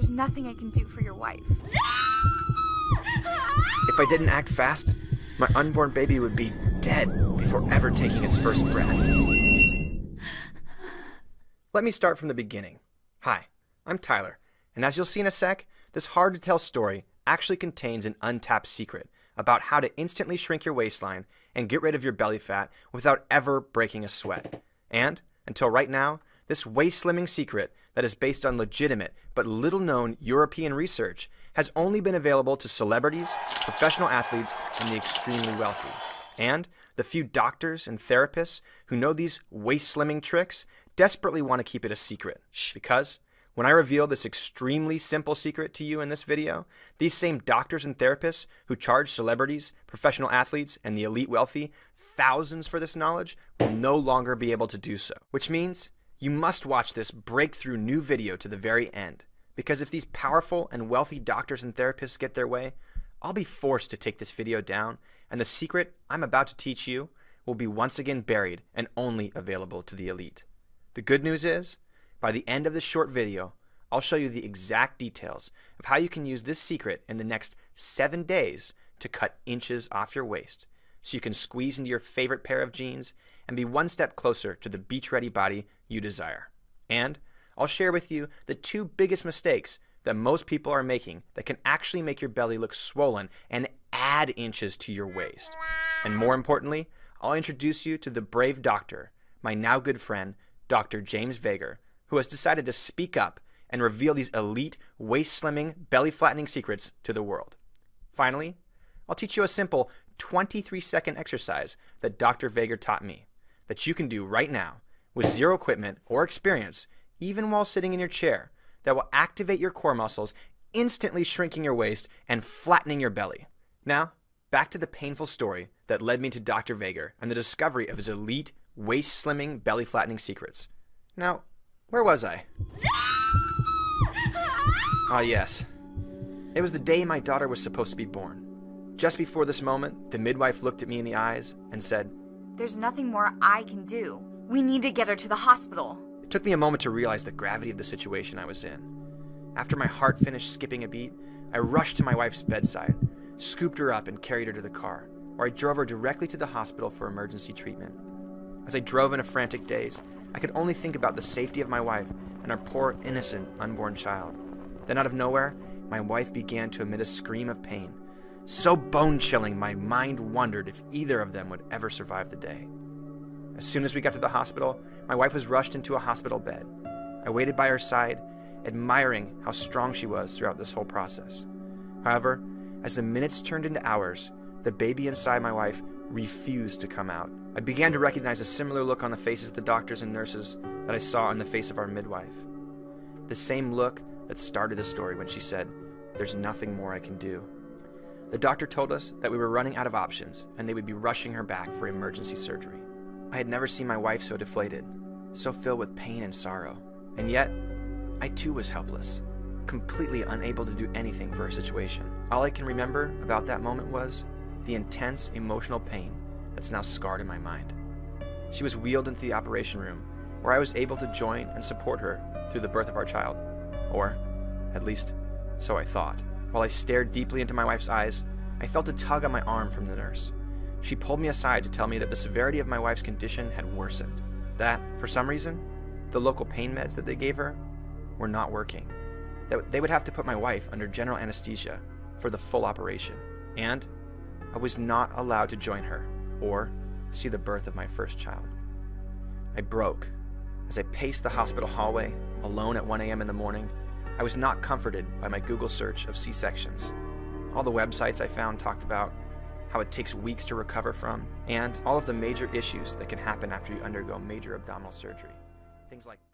There's nothing I can do for your wife. If I didn't act fast, my unborn baby would be dead before ever taking its first breath. Let me start from the beginning. Hi, I'm Tyler, and as you'll see in a sec, this hard-to-tell story actually contains an untapped secret about how to instantly shrink your waistline and get rid of your belly fat without ever breaking a sweat. And, until right now, this waist-slimming secret that is based on legitimate but little-known European research has only been available to celebrities, professional athletes, and the extremely wealthy. And the few doctors and therapists who know these waist-slimming tricks desperately want to keep it a secret. Because when I reveal this extremely simple secret to you in this video, these same doctors and therapists who charge celebrities, professional athletes, and the elite wealthy thousands for this knowledge will no longer be able to do so. Which means you must watch this breakthrough new video to the very end. Because if these powerful and wealthy doctors and therapists get their way, I'll be forced to take this video down, and the secret I'm about to teach you will be once again buried and only available to the elite. The good news is, by the end of this short video, I'll show you the exact details of how you can use this secret in the next 7 days to cut inches off your waist, so you can squeeze into your favorite pair of jeans and be one step closer to the beach-ready body you desire. And I'll share with you the 2 biggest mistakes that most people are making that can actually make your belly look swollen and add inches to your waist. And more importantly, I'll introduce you to the brave doctor, my now good friend, Dr. James Vager, who has decided to speak up and reveal these elite, waist-slimming, belly-flattening secrets to the world. Finally, I'll teach you a simple 23-second exercise that Dr. Vager taught me that you can do right now with zero equipment or experience, even while sitting in your chair, that will activate your core muscles, instantly shrinking your waist and flattening your belly. Now, back to the painful story that led me to Dr. Vager and the discovery of his elite, waist-slimming, belly-flattening secrets. Now, where was I? Ah, yes. It was the day my daughter was supposed to be born. Just before this moment, the midwife looked at me in the eyes and said, There's nothing more I can do. We need to get her to the hospital. It took me a moment to realize the gravity of the situation I was in. After my heart finished skipping a beat, I rushed to my wife's bedside, scooped her up and carried her to the car, where I drove her directly to the hospital for emergency treatment. As I drove in a frantic daze, I could only think about the safety of my wife and our poor, innocent, unborn child. Then out of nowhere, my wife began to emit a scream of pain, so bone-chilling my mind wondered if either of them would ever survive the day. As soon as we got to the hospital, my wife was rushed into a hospital bed. I waited by her side, admiring how strong she was throughout this whole process. However, as the minutes turned into hours, the baby inside my wife refused to come out. I began to recognize a similar look on the faces of the doctors and nurses that I saw on the face of our midwife. The same look that started the story when she said, There's nothing more I can do. The doctor told us that we were running out of options and they would be rushing her back for emergency surgery. I had never seen my wife so deflated, so filled with pain and sorrow. And yet, I too was helpless, completely unable to do anything for her situation. All I can remember about that moment was the intense emotional pain that's now scarred in my mind. She was wheeled into the operation room, where I was able to join and support her through the birth of our child. Or, at least, so I thought. While I stared deeply into my wife's eyes, I felt a tug on my arm from the nurse. She pulled me aside to tell me that the severity of my wife's condition had worsened. That, for some reason, the local pain meds that they gave her were not working. That they would have to put my wife under general anesthesia for the full operation. And I was not allowed to join her or see the birth of my first child. I broke. As I paced the hospital hallway, alone at 1 a.m. in the morning, I was not comforted by my Google search of C-sections. All the websites I found talked about how it takes weeks to recover from, and all of the major issues that can happen after you undergo major abdominal surgery. Things like